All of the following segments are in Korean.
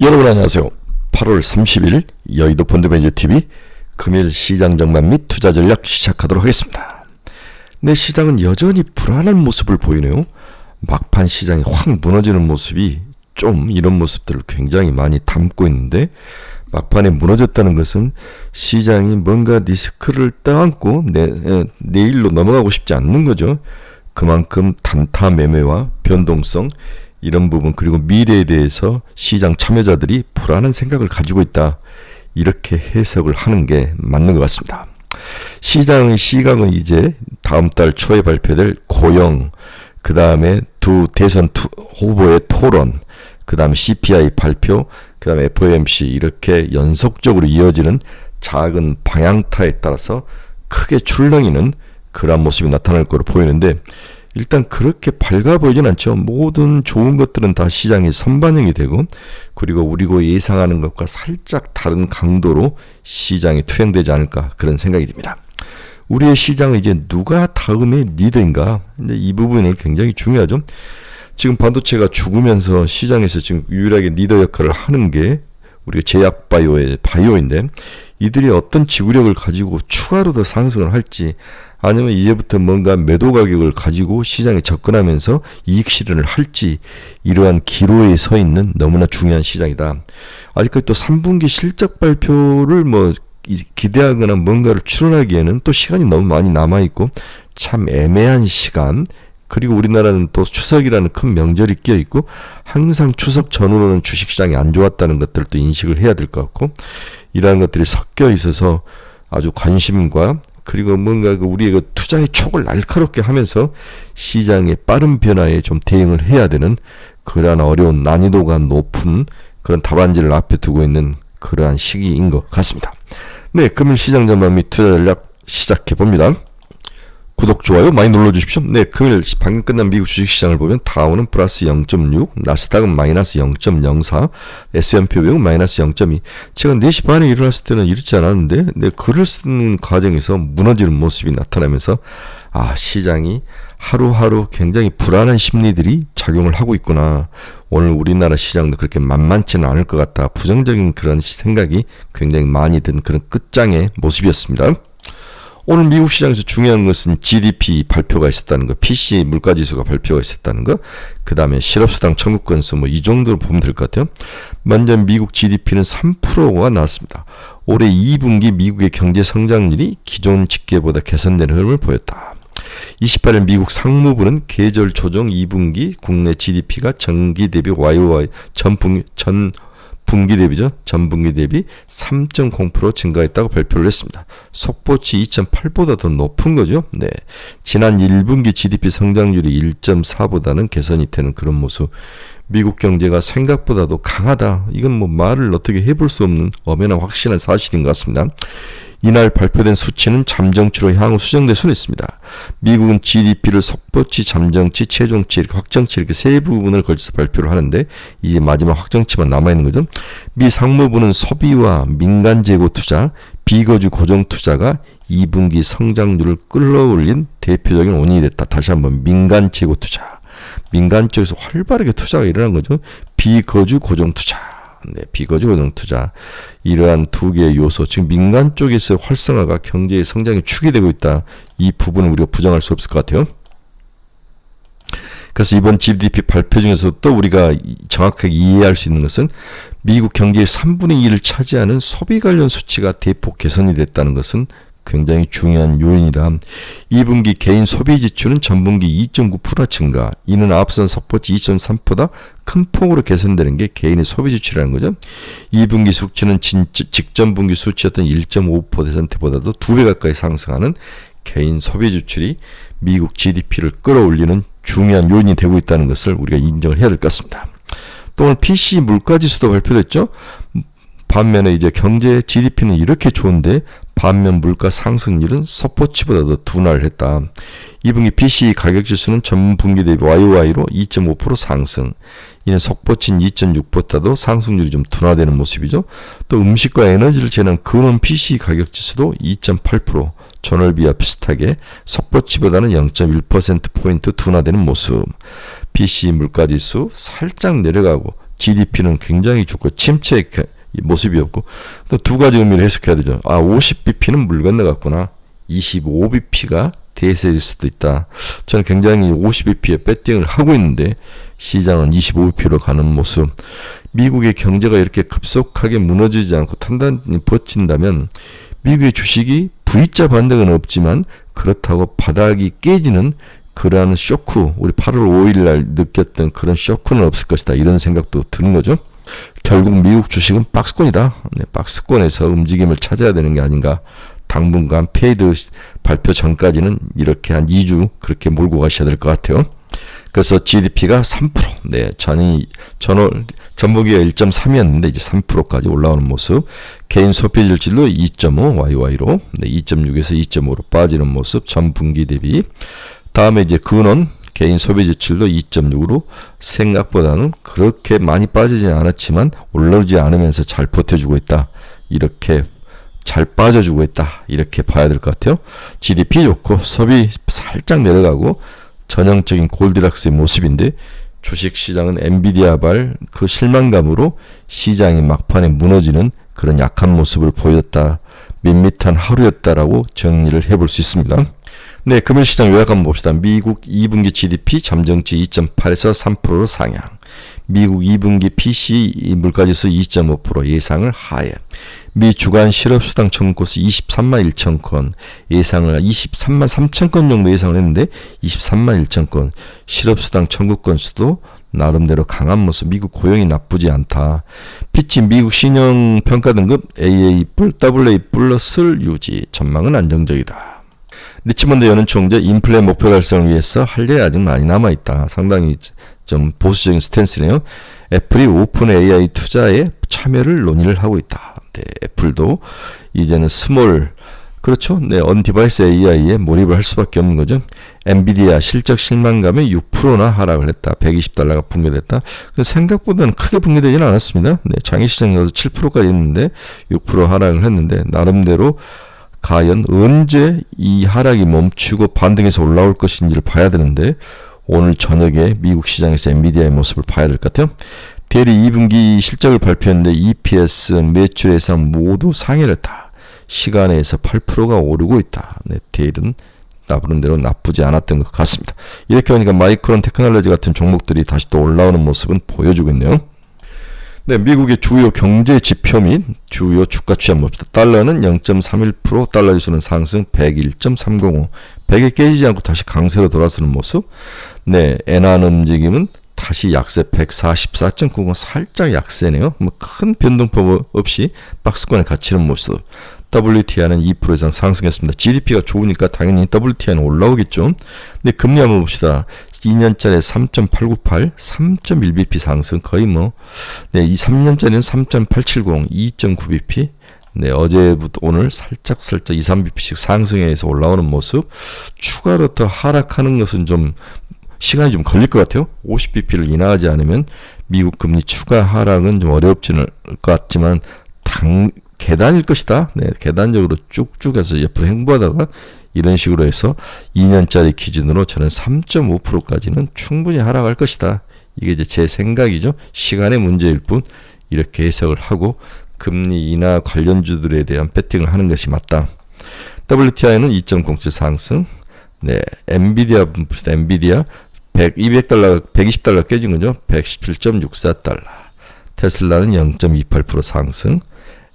여러분 안녕하세요. 8월 30일 여의도 펀드매니저TV 금일 시장 전망 및 투자 전략 시작하도록 하겠습니다. 네, 시장은 여전히 불안한 모습을 보이네요. 막판 시장이 확 무너지는 모습이 좀 이런 모습들을 굉장히 많이 담고 있는데, 막판에 무너졌다는 것은 시장이 뭔가 리스크를 떠안고 내일로 넘어가고 싶지 않는 거죠. 그만큼 단타 매매와 변동성, 이런 부분, 그리고 미래에 대해서 시장 참여자들이 불안한 생각을 가지고 있다, 이렇게 해석을 하는 게 맞는 것 같습니다. 시장의 시각은 이제 다음 달 초에 발표될 고용, 그 다음에 두 대선 후보의 토론, 그 다음에 CPI 발표, 그 다음에 FOMC, 이렇게 연속적으로 이어지는 작은 방향타에 따라서 크게 출렁이는 그런 모습이 나타날 거로 보이는데, 일단 그렇게 밝아 보이진 않죠. 모든 좋은 것들은 다 시장에 선반영이 되고, 그리고 우리가 예상하는 것과 살짝 다른 강도로 시장에 투영되지 않을까, 그런 생각이 듭니다. 우리의 시장은 이제 누가 다음의 리더인가, 근데 이 부분을 굉장히 중요하죠. 지금 반도체가 죽으면서 시장에서 지금 유일하게 리더 역할을 하는 게 우리가 제약 바이오인데, 이들이 어떤 지구력을 가지고 추가로 더 상승을 할지, 아니면 이제부터 뭔가 매도 가격을 가지고 시장에 접근하면서 이익 실현을 할지, 이러한 기로에 서 있는 너무나 중요한 시장이다. 아직까지 또 3분기 실적 발표를 기대하거나 뭔가를 추론하기에는 또 시간이 너무 많이 남아있고 참 애매한 시간, 그리고 우리나라는 또 추석이라는 큰 명절이 끼어있고, 항상 추석 전후로는 주식시장이 안 좋았다는 것들을 또 인식을 해야 될 것 같고, 이러한 것들이 섞여 있어서 아주 관심과, 그리고 뭔가 우리의 투자의 촉을 날카롭게 하면서 시장의 빠른 변화에 좀 대응을 해야 되는 그러한 어려운, 난이도가 높은 그런 답안지를 앞에 두고 있는 그러한 시기인 것 같습니다. 네, 금일 시장 전망 및 투자 전략 시작해 봅니다. 구독, 좋아요 많이 눌러주십시오. 네, 금일 방금 끝난 미국 주식시장을 보면 다우는 플러스 0.6, 나스닥은 마이너스 0.04, S&P 500은 마이너스 0.2. 제가 4시 반에 일어났을 때는 이렇지 않았는데, 글을 쓰는 과정에서 무너지는 모습이 나타나면서, 시장이 하루하루 굉장히 불안한 심리들이 작용을 하고 있구나. 오늘 우리나라 시장도 그렇게 만만치는 않을 것 같다. 부정적인 그런 생각이 굉장히 많이 든 그런 끝장의 모습이었습니다. 오늘 미국 시장에서 중요한 것은 GDP 발표가 있었다는 거, PC 물가지수가 발표가 있었다는 거, 그 다음에 실업수당 청구 건수, 이 정도로 보면 될 것 같아요. 먼저 미국 GDP는 3%가 나왔습니다. 올해 2분기 미국의 경제 성장률이 기존 집계보다 개선되는 흐름을 보였다. 28일 미국 상무부는 계절 조정 2분기 국내 GDP가 전기 대비 YOY 전분기 대비 3.0% 증가했다고 발표를 했습니다. 속보치 2.8보다 더 높은 거죠. 네, 지난 1분기 GDP 성장률이 1.4보다는 개선이 되는 그런 모습. 미국 경제가 생각보다도 강하다. 이건 말을 어떻게 해볼 수 없는 엄연한 확실한 사실인 것 같습니다. 이날 발표된 수치는 잠정치로 향후 수정될 수는 있습니다. 미국은 GDP를 속보치, 잠정치, 최종치, 이렇게 확정치, 이렇게 세 부분을 걸쳐서 발표를 하는데, 이제 마지막 확정치만 남아있는 거죠. 미 상무부는 소비와 민간 재고 투자, 비거주 고정 투자가 2분기 성장률을 끌어올린 대표적인 원인이 됐다. 다시 한번 민간 재고 투자. 민간 쪽에서 활발하게 투자가 일어난 거죠. 비거주 고정 투자. 네, 비거주 고정 투자, 이러한 두 개의 요소, 지금 민간 쪽에서 활성화가 경제의 성장에 축이 되고 있다. 이 부분을 우리가 부정할 수 없을 것 같아요. 그래서 이번 GDP 발표 중에서 또 우리가 정확하게 이해할 수 있는 것은, 미국 경제의 3분의 2를 차지하는 소비 관련 수치가 대폭 개선이 됐다는 것은 굉장히 중요한 요인이다. 2분기 개인 소비 지출은 전분기 2.9% 증가. 이는 앞선 속보치 2.3보다 큰 폭으로 개선되는 게 개인의 소비 지출이라는 거죠. 2분기 수치는 직전 분기 수치였던 1.5%보다도 2배 가까이 상승하는 개인 소비 지출이 미국 GDP를 끌어올리는 중요한 요인이 되고 있다는 것을 우리가 인정을 해야 될 것 같습니다. 또 오늘 PC 물가지수도 발표됐죠. 반면에 이제 경제 GDP는 이렇게 좋은데, 반면 물가 상승률은 속보치보다도 둔화를 했다. 2분기 PCE 가격지수는 전분기 대비 YOY로 2.5% 상승. 이는 속보치인 2.6보다도 상승률이 좀 둔화되는 모습이죠. 또 음식과 에너지를 재는 근원 PCE 가격지수도 2.8%, 전월비와 비슷하게 속보치보다는 0.1%포인트 둔화되는 모습. PCE 물가지수 살짝 내려가고 GDP는 굉장히 좋고 침체의 모습이었고, 또 두 가지 의미를 해석해야 되죠. 50bp는 물 건너갔구나. 25bp가 대세일 수도 있다. 저는 굉장히 50bp에 배팅을 하고 있는데 시장은 25bp로 가는 모습. 미국의 경제가 이렇게 급속하게 무너지지 않고 단단히 버틴다면 미국의 주식이 V자 반등은 없지만 그렇다고 바닥이 깨지는 그러한 쇼크, 우리 8월 5일 날 느꼈던 그런 쇼크는 없을 것이다. 이런 생각도 드는 거죠. 결국 미국 주식은 박스권이다. 박스권에서 움직임을 찾아야 되는 게 아닌가. 당분간 페이드 발표 전까지는 이렇게 한 2주 그렇게 몰고 가셔야 될 것 같아요. 그래서 GDP가 3%. 전보기가 1.3이었는데 이제 3%까지 올라오는 모습. 개인 소비 질도 2.5 YY로 2.6에서 2.5로 빠지는 모습. 전 분기 대비. 다음에 이제 근원 개인 소비 지출도 2.6으로 생각보다는 그렇게 많이 빠지지 않았지만 올라오지 않으면서 잘 버텨주고 있다. 이렇게 잘 빠져주고 있다. 이렇게 봐야 될 것 같아요. GDP 좋고 소비 살짝 내려가고 전형적인 골디락스의 모습인데 주식시장은 엔비디아발 그 실망감으로 시장이 막판에 무너지는 그런 약한 모습을 보였다. 밋밋한 하루였다라고 정리를 해볼 수 있습니다. 네, 금요일시장 요약 한번 봅시다. 미국 2분기 GDP 잠정치 2.8에서 3%로 상향. 미국 2분기 PC 물가지수 2.5% 예상을 하해. 미 주간 실업수당 청구 건수 23만 1천 건, 예상을 23만 3천 건 정도 예상을 했는데 23만 1천 건. 실업수당 청구 건수도 나름대로 강한 모습. 미국 고용이 나쁘지 않다. 피치 미국 신용평가 등급 AA+, AA 플러스를 유지. 전망은 안정적이다. 리치먼드 연은총재 인플레 목표 달성을 위해서 할 일이 아직 많이 남아있다. 상당히 좀 보수적인 스탠스네요. 애플이 오픈 AI 투자에 참여를 논의를 하고 있다. 네, 애플도 이제는 스몰, 그렇죠? 네, 언디바이스 AI에 몰입을 할 수밖에 없는 거죠. 엔비디아 실적 실망감에 6%나 하락을 했다. 120달러가 붕괴됐다. 생각보다는 크게 붕괴되지는 않았습니다. 네, 장외시장에서 7%까지 있는데 6% 하락을 했는데 나름대로 과연 언제 이 하락이 멈추고 반등해서 올라올 것인지를 봐야 되는데 오늘 저녁에 미국 시장에서 엔비디아의 모습을 봐야 될 것 같아요. 대리 2분기 실적을 발표했는데 EPS, 매출 예상 모두 상회를 했다. 시간에서 8%가 오르고 있다. 네, 대일은 나름대로 나쁘지 않았던 것 같습니다. 이렇게 하니까 마이크론 테크놀로지 같은 종목들이 다시 또 올라오는 모습은 보여주고 있네요. 네, 미국의 주요 경제 지표 및 주요 주가 취합 봅시다. 달러는 0.31%, 달러 지수는 상승 101.305. 100이 깨지지 않고 다시 강세로 돌아서는 모습. 네, 엔화 움직임은 다시 약세 144.90, 살짝 약세네요. 뭐 큰 변동폭 없이 박스권에 갇히는 모습. WTI는 2% 이상 상승했습니다. GDP가 좋으니까 당연히 WTI는 올라오겠죠. 근데 금리 한번 봅시다. 2년짜리 3.898, 3.1bp 상승 거의 뭐, 네, 이 3년짜리는 3.870, 2.9bp. 네, 어제부터 오늘 살짝 2, 3bp씩 상승해서 올라오는 모습. 추가로 더 하락하는 것은 좀 시간이 좀 걸릴 것 같아요. 50bp를 인하하지 않으면 미국 금리 추가 하락은 좀 어렵지는 것 같지만 계단일 것이다. 네, 계단적으로 쭉쭉 해서 옆으로 횡보하다가 이런 식으로 해서 2년짜리 기준으로 저는 3.5%까지는 충분히 하락할 것이다. 이게 이제 제 생각이죠. 시간의 문제일 뿐 이렇게 해석을 하고 금리 인하 관련주들에 대한 배팅을 하는 것이 맞다. WTI는 2.07 상승. 네, 엔비디아 220달러 깨진 거죠. 117.64달러. 테슬라는 0.28% 상승.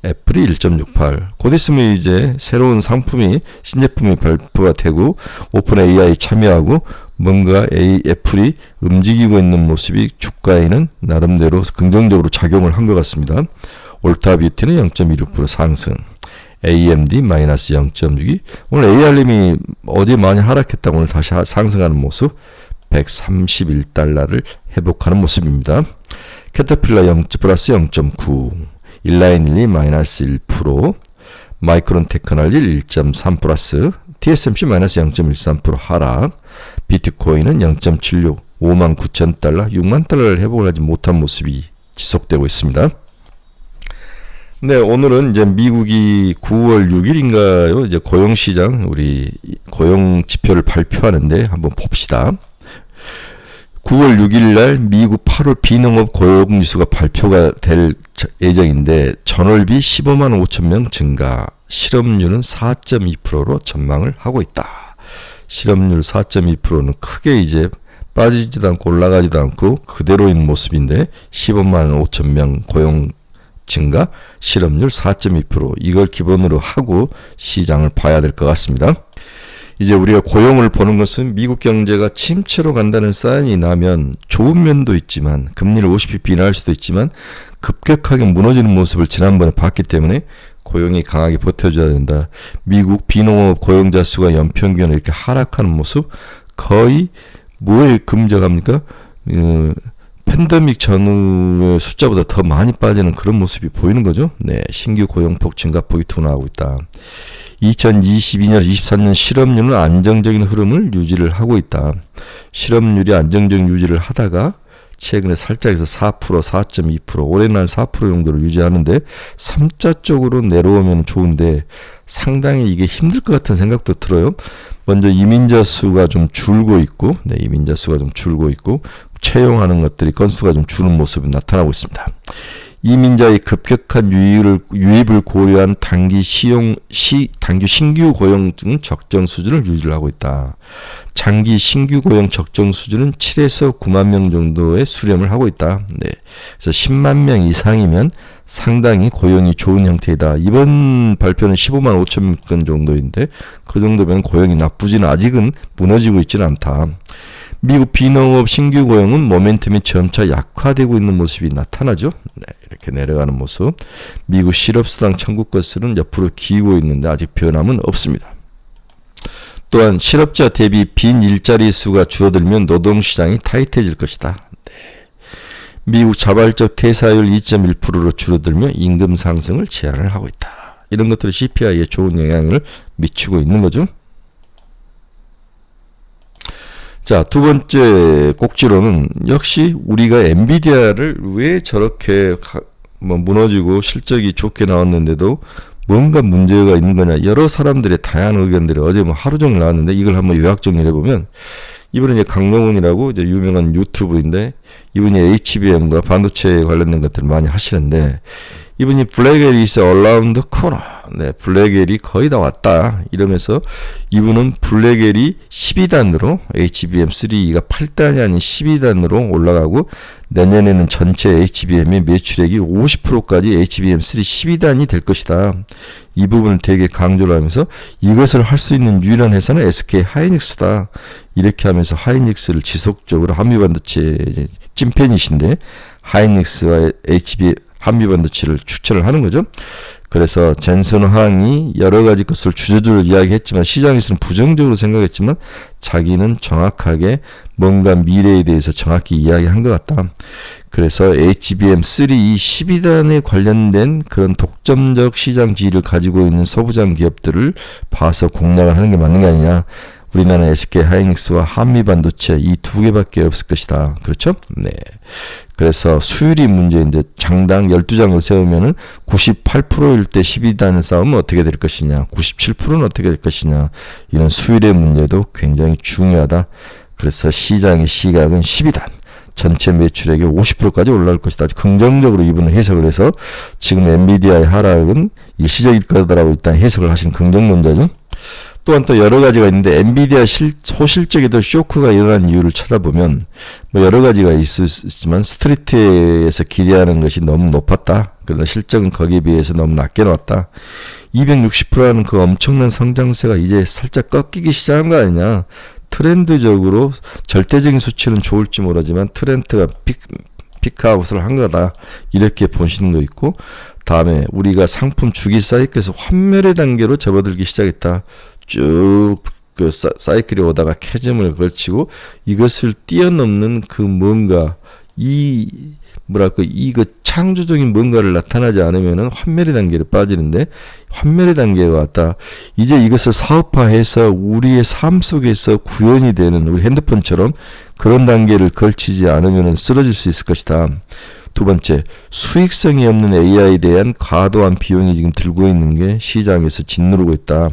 애플이 1.68. 곧 있으면 이제 새로운 상품이, 신제품이 발표가 되고 오픈 AI 참여하고 뭔가 애플이 움직이고 있는 모습이 주가에는 나름대로 긍정적으로 작용을 한 것 같습니다. 올타뷰티는 0.26% 상승. AMD 마이너스 0.62. 오늘 ARM이 어제 많이 하락했다가 오늘 다시 상승하는 모습. 131달러를 회복하는 모습입니다. 캐터필러 플러스 0.9. 일라인일리 마이너스 1%, 마이크론 테크놀로지 1.3 플러스, TSMC 마이너스 0.13% 하락, 비트코인은 0.76, 59,000달러, 6만 달러를 회복을 하지 못한 모습이 지속되고 있습니다. 네, 오늘은 이제 미국이 9월 6일인가요? 이제 고용시장, 우리 고용 지표를 발표하는데 한번 봅시다. 9월 6일 날 미국 8월 비농업 고용지수가 발표가 될 예정인데 전월비 15만 5천 명 증가, 실업률은 4.2%로 전망을 하고 있다. 실업률 4.2%는 크게 이제 빠지지도 않고 올라가지도 않고 그대로인 모습인데 15만 5천 명 고용 증가, 실업률 4.2% 이걸 기본으로 하고 시장을 봐야 될 것 같습니다. 이제 우리가 고용을 보는 것은 미국 경제가 침체로 간다는 사인이 나면 좋은 면도 있지만 금리를 50bp 인하할 수도 있지만 급격하게 무너지는 모습을 지난번에 봤기 때문에 고용이 강하게 버텨줘야 된다. 미국 비농업 고용자 수가 연평균 이렇게 하락하는 모습 거의 뭐에 근접합니까? 팬데믹 전후의 숫자보다 더 많이 빠지는 그런 모습이 보이는 거죠. 네, 신규 고용폭 증가폭이 둔화하고 있다. 2022년, 23년 실업률은 안정적인 흐름을 유지를 하고 있다. 실업률이 안정적인 유지를 하다가 최근에 살짝에서 4%, 4.2%, 올해는 한 4% 정도로 유지하는데 3자 쪽으로 내려오면 좋은데 상당히 이게 힘들 것 같은 생각도 들어요. 먼저 이민자 수가 좀 줄고 있고, 네, 이민자 수가 좀 줄고 있고, 채용하는 것들이 건수가 좀 주는 모습이 나타나고 있습니다. 이민자의 급격한 유입을 고려한 단기 신규 고용 등 적정 수준을 유지를 하고 있다. 장기 신규 고용 적정 수준은 7에서 9만 명 정도의 수렴을 하고 있다. 네. 그래서 10만 명 이상이면 상당히 고용이 좋은 형태이다. 이번 발표는 15만 5천 건 정도인데 그 정도면 고용이 나쁘지는 아직은 무너지고 있지는 않다. 미국 비농업 신규 고용은 모멘텀이 점차 약화되고 있는 모습이 나타나죠. 네, 이렇게 내려가는 모습. 미국 실업수당 청구 건수는 옆으로 기고 있는데 아직 변함은 없습니다. 또한 실업자 대비 빈 일자리 수가 줄어들면 노동시장이 타이트해질 것이다. 네. 미국 자발적 퇴사율 2.1%로 줄어들며 임금 상승을 제한을 하고 있다. 이런 것들이 CPI에 좋은 영향을 미치고 있는 거죠. 자, 두 번째 꼭지로는 역시 우리가 엔비디아를 왜 저렇게 무너지고 실적이 좋게 나왔는데도 뭔가 문제가 있는 거냐. 여러 사람들의 다양한 의견들이 어제 하루 종일 나왔는데 이걸 한번 요약 정리를 해보면 이분은 이제 강명훈이라고 이제 유명한 유튜브인데 이분이 HBM과 반도체에 관련된 것들을 많이 하시는데 이분이 블랙 is around the corner. 네, 블랙엘이 거의 다 왔다. 이러면서 이분은 블랙엘이 12단으로 HBM3가 8단이 아닌 12단으로 올라가고 내년에는 전체 HBM의 매출액이 50%까지 HBM3 12단이 될 것이다. 이 부분을 되게 강조를 하면서 이것을 할 수 있는 유일한 회사는 SK 하이닉스다. 이렇게 하면서 하이닉스를 지속적으로 한미반도체 찐팬이신데 하이닉스와 한미반도체를 추천을 하는 거죠. 그래서 젠슨 황이 여러 가지 것을 주저주저 이야기했지만 시장에서는 부정적으로 생각했지만 자기는 정확하게 뭔가 미래에 대해서 정확히 이야기한 것 같다. 그래서 HBM3 이 12단에 관련된 그런 독점적 시장 지위를 가지고 있는 소부장 기업들을 봐서 공략을 하는 게 맞는 게 아니냐. 우리나라 SK 하이닉스와 한미반도체 이 두 개밖에 없을 것이다. 그렇죠? 네. 그래서 수율이 문제인데 장당 12장을 세우면은 98%일 때 12단을 싸우면 어떻게 될 것이냐. 97%는 어떻게 될 것이냐. 이런 수율의 문제도 굉장히 중요하다. 그래서 시장의 시각은 12단. 전체 매출액의 50%까지 올라갈 것이다. 아주 긍정적으로 이분은 해석을 해서 지금 엔비디아의 하락은 일시적일 거다라고 일단 해석을 하신 긍정론자죠. 또한 또 여러 가지가 있는데 엔비디아 소실적에도 쇼크가 일어난 이유를 찾아보면 뭐 여러 가지가 있지만 스트리트에서 기대하는 것이 너무 높았다. 그러나 실적은 거기에 비해서 너무 낮게 나왔다. 260%라는 그 엄청난 성장세가 이제 살짝 꺾이기 시작한 거 아니냐. 트렌드적으로 절대적인 수치는 좋을지 모르지만 트렌드가 피크아웃을 한 거다. 이렇게 보시는 거 있고 다음에 우리가 상품 주기 사이클에서 환멸의 단계로 접어들기 시작했다. 쭉 그 사이클이 오다가 캐즘을 걸치고 이것을 뛰어넘는 그 뭔가 이거 창조적인 뭔가를 나타나지 않으면은 환멸의 단계로 빠지는데 환멸의 단계가 왔다. 이제 이것을 사업화해서 우리의 삶 속에서 구현이 되는 우리 핸드폰처럼 그런 단계를 걸치지 않으면은 쓰러질 수 있을 것이다. 두 번째, 수익성이 없는 AI에 대한 과도한 비용이 지금 들고 있는 게 시장에서 짓누르고 있다.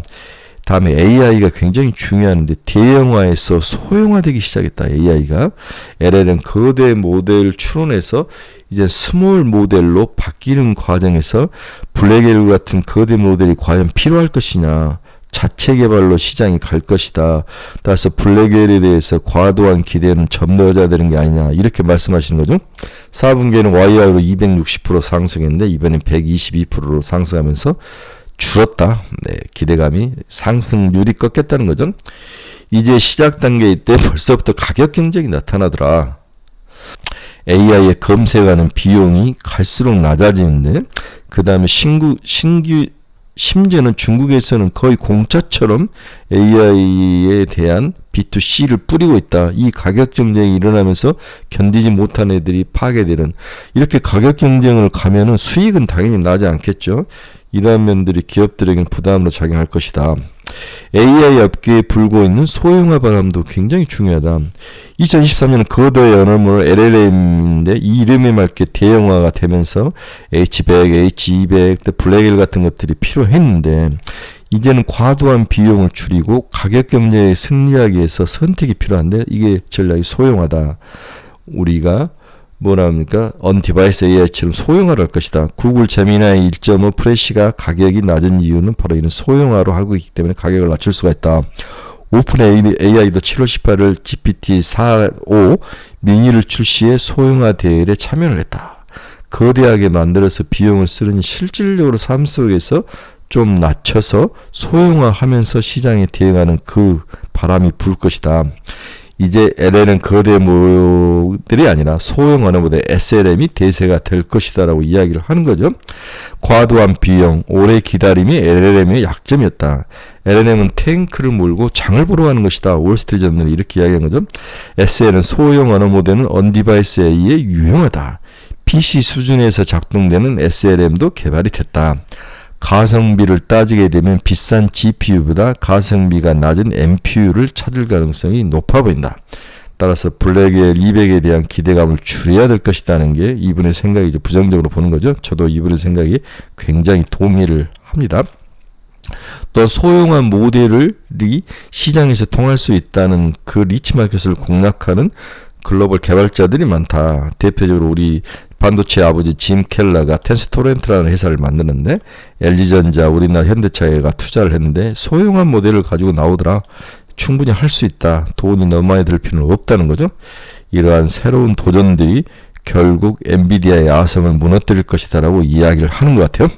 다음에 AI가 굉장히 중요한데 대형화에서 소형화되기 시작했다. AI가 LLM 거대 모델 추론해서 이제 스몰 모델로 바뀌는 과정에서 블랙엘 같은 거대 모델이 과연 필요할 것이냐, 자체 개발로 시장이 갈 것이다. 따라서 블랙엘에 대해서 과도한 기대는 점거해야 되는 게 아니냐, 이렇게 말씀하시는 거죠. 4분기에는 YR로 260% 상승했는데 이번엔 122%로 상승하면서 줄었다. 네, 기대감이 상승률이 꺾였다는 거죠. 이제 시작 단계일 때 벌써부터 가격 경쟁이 나타나더라. AI에 검색하는 비용이 갈수록 낮아지는데, 그 다음에 심지어는 중국에서는 거의 공짜처럼 AI에 대한 B2C를 뿌리고 있다. 이 가격 경쟁이 일어나면서 견디지 못한 애들이 파괴되는, 이렇게 가격 경쟁을 가면은 수익은 당연히 나지 않겠죠. 이러한 면들이 기업들에게는 부담으로 작용할 것이다. AI 업계에 불고 있는 소형화 바람도 굉장히 중요하다. 2023년은 거대 언어모델 LLM인데 이 이름에 맞게 대형화가 되면서 H100, H200, 블랙엘 같은 것들이 필요했는데, 이제는 과도한 비용을 줄이고 가격 경쟁에 승리하기 위해서 선택이 필요한데, 이게 전략이 소형화다. 우리가 뭐라 합니까? on-device AI처럼 소형화를 할 것이다. 구글 제미나이 1.5 프레시가 가격이 낮은 이유는 바로 이런 소형화로 하고 있기 때문에 가격을 낮출 수가 있다. 오픈 AI도 7월 18일 GPT-4.5 미니를 출시해 소형화 대회에 참여를 했다. 거대하게 만들어서 비용을 쓰느니 실질적으로 삶 속에서 좀 낮춰서 소형화하면서 시장에 대응하는 그 바람이 불 것이다. 이제 LLM 거대 모델이 아니라 소형 언어 모델 SLM이 대세가 될 것이다 라고 이야기를 하는 거죠. 과도한 비용, 오래 기다림이 LLM의 약점이었다. LLM은 탱크를 몰고 장을 보러 가는 것이다. 월스트리트저널이 이렇게 이야기한 거죠. SL은 소형 언어 모델은 언디바이스 AI에 유용하다. PC 수준에서 작동되는 SLM도 개발이 됐다. 가성비를 따지게 되면 비싼 GPU보다 가성비가 낮은 NPU를 찾을 가능성이 높아 보인다. 따라서 블랙엘 200에 대한 기대감을 줄여야 될 것이라는 게 이분의 생각이 이제 부정적으로 보는 거죠. 저도 이분의 생각이 굉장히 동의를 합니다. 또 소형화 모델이 시장에서 통할 수 있다는 그 리치마켓을 공략하는 글로벌 개발자들이 많다. 대표적으로 우리 반도체 아버지 짐 켈러가 텐스토렌트라는 회사를 만드는데 LG전자, 우리나라 현대차가 투자를 했는데 소형화 모델을 가지고 나오더라. 충분히 할 수 있다. 돈이 너무 많이 들 필요는 없다는 거죠. 이러한 새로운 도전들이 결국 엔비디아의 아성을 무너뜨릴 것이다 라고 이야기를 하는 것 같아요.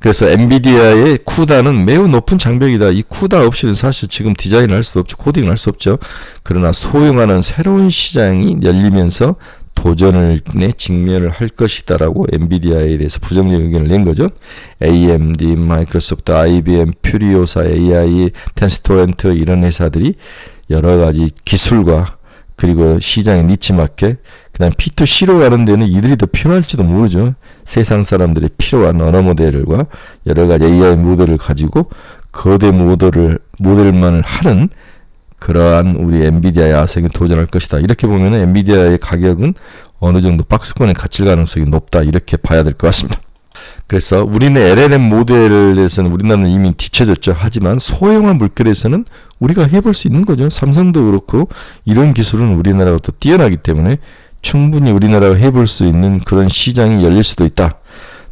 그래서 엔비디아의 쿠다는 매우 높은 장벽이다. 이 쿠다 없이는 사실 지금 디자인을 할 수 없죠. 코딩을 할 수 없죠. 그러나 소형화는 새로운 시장이 열리면서 도전을 직면을 할 것이다라고 엔비디아에 대해서 부정적 의견을 낸 거죠. AMD, 마이크로소프트, IBM, 퓨리오사, AI, 텐스토렌트 이런 회사들이 여러 가지 기술과 그리고 시장의 니치마켓, 그 다음 P2C로 가는 데는 이들이 더 필요할지도 모르죠. 세상 사람들이 필요한 언어 모델과 여러 가지 AI 모델을 가지고 거대 모델만을 하는 그러한 우리 엔비디아의 아성에 도전할 것이다. 이렇게 보면 엔비디아의 가격은 어느 정도 박스권에 갇힐 가능성이 높다. 이렇게 봐야 될 것 같습니다. 그래서 우리는 LLM 모델에서는 우리나라는 이미 뒤쳐졌죠. 하지만 소형화 물결에서는 우리가 해볼 수 있는 거죠. 삼성도 그렇고 이런 기술은 우리나라가 또 뛰어나기 때문에 충분히 우리나라가 해볼 수 있는 그런 시장이 열릴 수도 있다.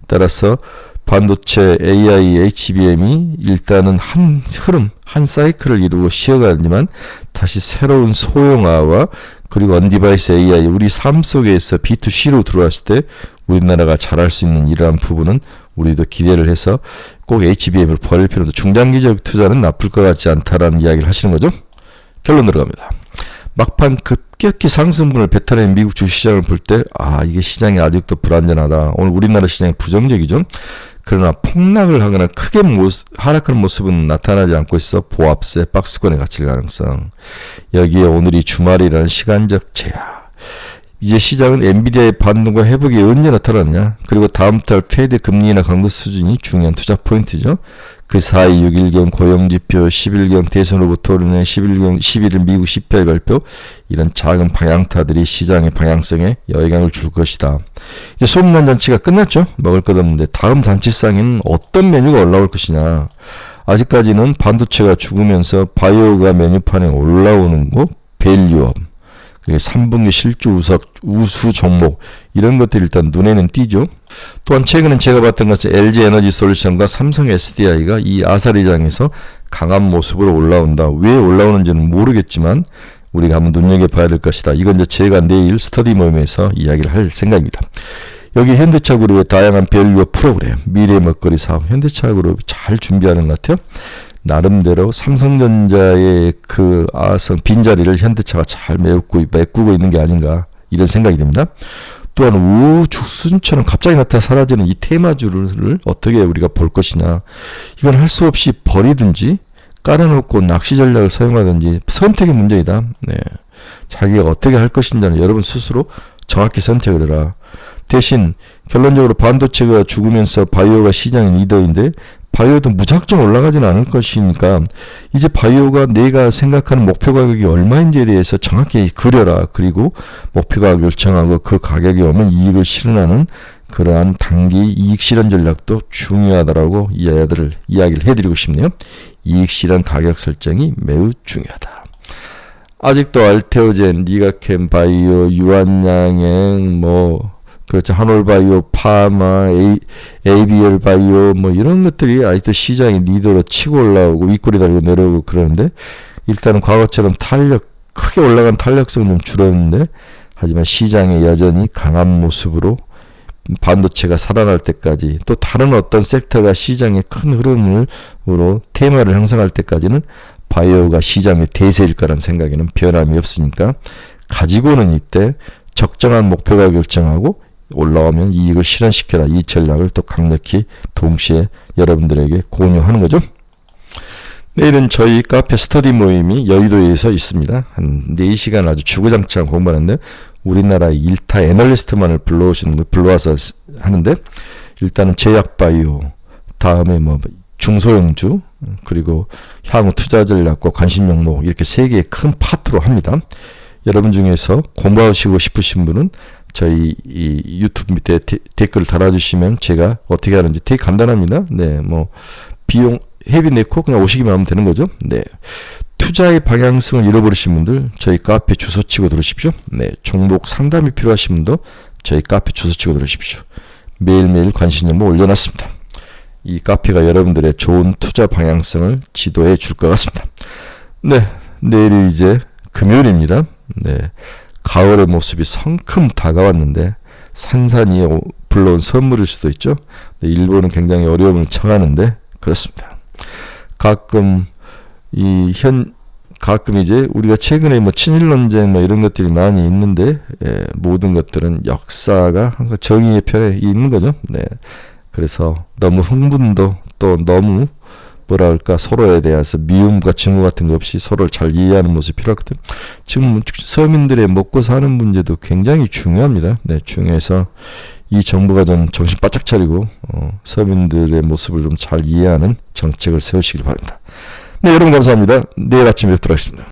따라서 반도체 AI, HBM이 일단은 한 흐름, 한 사이클을 이루고 쉬어가지만 다시 새로운 소형화와 그리고 언디바이스 AI, 우리 삶 속에서 B2C로 들어왔을 때 우리나라가 잘할 수 있는 이러한 부분은 우리도 기대를 해서 꼭 HBM을 버릴 필요도, 중장기적 투자는 나쁠 것 같지 않다라는 이야기를 하시는 거죠. 결론 들어갑니다. 막판 급격히 상승분을 뱉어낸 미국 주식시장을 볼 때 이게 시장이 아직도 불안전하다. 오늘 우리나라 시장이 부정적이죠. 그러나 폭락을 하거나 크게 하락하는 모습은 나타나지 않고 있어 보합세 박스권에 갇힐 가능성. 여기에 오늘이 주말이라는 시간적 제약. 이제 시장은 엔비디아의 반등과 회복이 언제 나타나느냐, 그리고 다음 달 페드 금리 인하 강도 수준이 중요한 투자 포인트죠. 그 사이 6일경 고용지표, 10일경 대선으로부터 오르는 11일 미국 CPI 발표, 이런 작은 방향타들이 시장의 방향성에 영향을 줄 것이다. 이제 소문난 잔치가 끝났죠. 먹을 것 없는데 다음 잔치상에는 어떤 메뉴가 올라올 것이냐. 아직까지는 반도체가 죽으면서 바이오가 메뉴판에 올라오는 거, 밸류업, 그리고 3분기 실주 우수 종목 이런 것들이 일단 눈에는 띄죠. 또한 최근에 제가 봤던 것은 LG 에너지 솔루션과 삼성 SDI가 이 아사리장에서 강한 모습으로 올라온다. 왜 올라오는지는 모르겠지만 우리가 한번 눈여겨봐야 될 것이다. 이건 이제 제가 내일 스터디 모임에서 이야기를 할 생각입니다. 여기 현대차 그룹의 다양한 밸류업 프로그램, 미래 먹거리 사업, 현대차 그룹이 잘 준비하는 것 같아요. 나름대로 삼성전자의 그 빈자리를 현대차가 잘 메꾸고 있는 게 아닌가 이런 생각이 듭니다. 또한 우후죽순처럼 갑자기 나타나 사라지는 이 테마주를 어떻게 우리가 볼 것이냐. 이건 할 수 없이 버리든지 깔아놓고 낚시 전략을 사용하든지 선택의 문제이다. 네. 자기가 어떻게 할 것인지는 여러분 스스로 정확히 선택을 해라. 대신 결론적으로 반도체가 죽으면서 바이오가 시장의 리더인데 바이오도 무작정 올라가지는 않을 것이니까 이제 바이오가 내가 생각하는 목표 가격이 얼마인지에 대해서 정확히 그려라. 그리고 목표 가격을 정하고 그 가격이 오면 이익을 실현하는 그러한 단기 이익 실현 전략도 중요하다라고 이야기를 해드리고 싶네요. 이익 실현 가격 설정이 매우 중요하다. 아직도 알테오젠, 니가캠 바이오, 유한양행, 그렇죠. 한올바이오, 파마, ABL 바이오, 이런 것들이 아직도 시장의 리더로 치고 올라오고 윗꼬리 달고 내려오고 그러는데, 일단은 과거처럼 크게 올라간 탄력성은 좀 줄었는데, 하지만 시장에 여전히 강한 모습으로 반도체가 살아날 때까지, 또 다른 어떤 섹터가 시장의 큰 흐름으로 테마를 형성할 때까지는 바이오가 시장의 대세일 거란 생각에는 변함이 없으니까, 가지고는 이때 적정한 목표가 결정하고 올라오면 이익을 실현시켜라. 이 전략을 또 강력히 동시에 여러분들에게 공유하는 거죠. 내일은 저희 카페 스터디 모임이 여의도에서 있습니다. 한 4시간 아주 주구장창 공부하는데 우리나라의 1타 애널리스트만을 불러와서 하는데 일단은 제약바이오, 다음에 중소형주, 그리고 향후 투자 전략과 관심 종목 이렇게 3개의 큰 파트로 합니다. 여러분 중에서 공부하시고 싶으신 분은 저희 이 유튜브 밑에 댓글을 달아주시면 제가 어떻게 하는지 되게 간단합니다. 네, 비용 회비 내고 그냥 오시기만 하면 되는 거죠. 네, 투자의 방향성을 잃어버리신 분들 저희 카페 주소 치고 들으십시오. 네, 종목 상담이 필요하신 분도 저희 카페 주소 치고 들으십시오. 매일매일 관심 정보 올려놨습니다. 이 카페가 여러분들의 좋은 투자 방향성을 지도해 줄 것 같습니다. 네, 내일이 이제 금요일입니다. 네, 가을의 모습이 성큼 다가왔는데 산산이 불러온 선물일 수도 있죠. 네, 일본은 굉장히 어려움을 처하는데 그렇습니다. 가끔 이제 우리가 최근에 친일 논쟁 이런 것들이 많이 있는데 모든 것들은 역사가 항상 정의의 편에 있는 거죠. 네, 그래서 너무 흥분도 또 너무 서로에 대해서 미움과 증오 같은 거 없이 서로를 잘 이해하는 모습이 필요하거든요. 지금 서민들의 먹고 사는 문제도 굉장히 중요합니다. 네, 중요해서 이 정부가 좀 정신 바짝 차리고 서민들의 모습을 좀 잘 이해하는 정책을 세우시길 바랍니다. 네, 여러분 감사합니다. 내일 아침에 뵙도록 하겠습니다.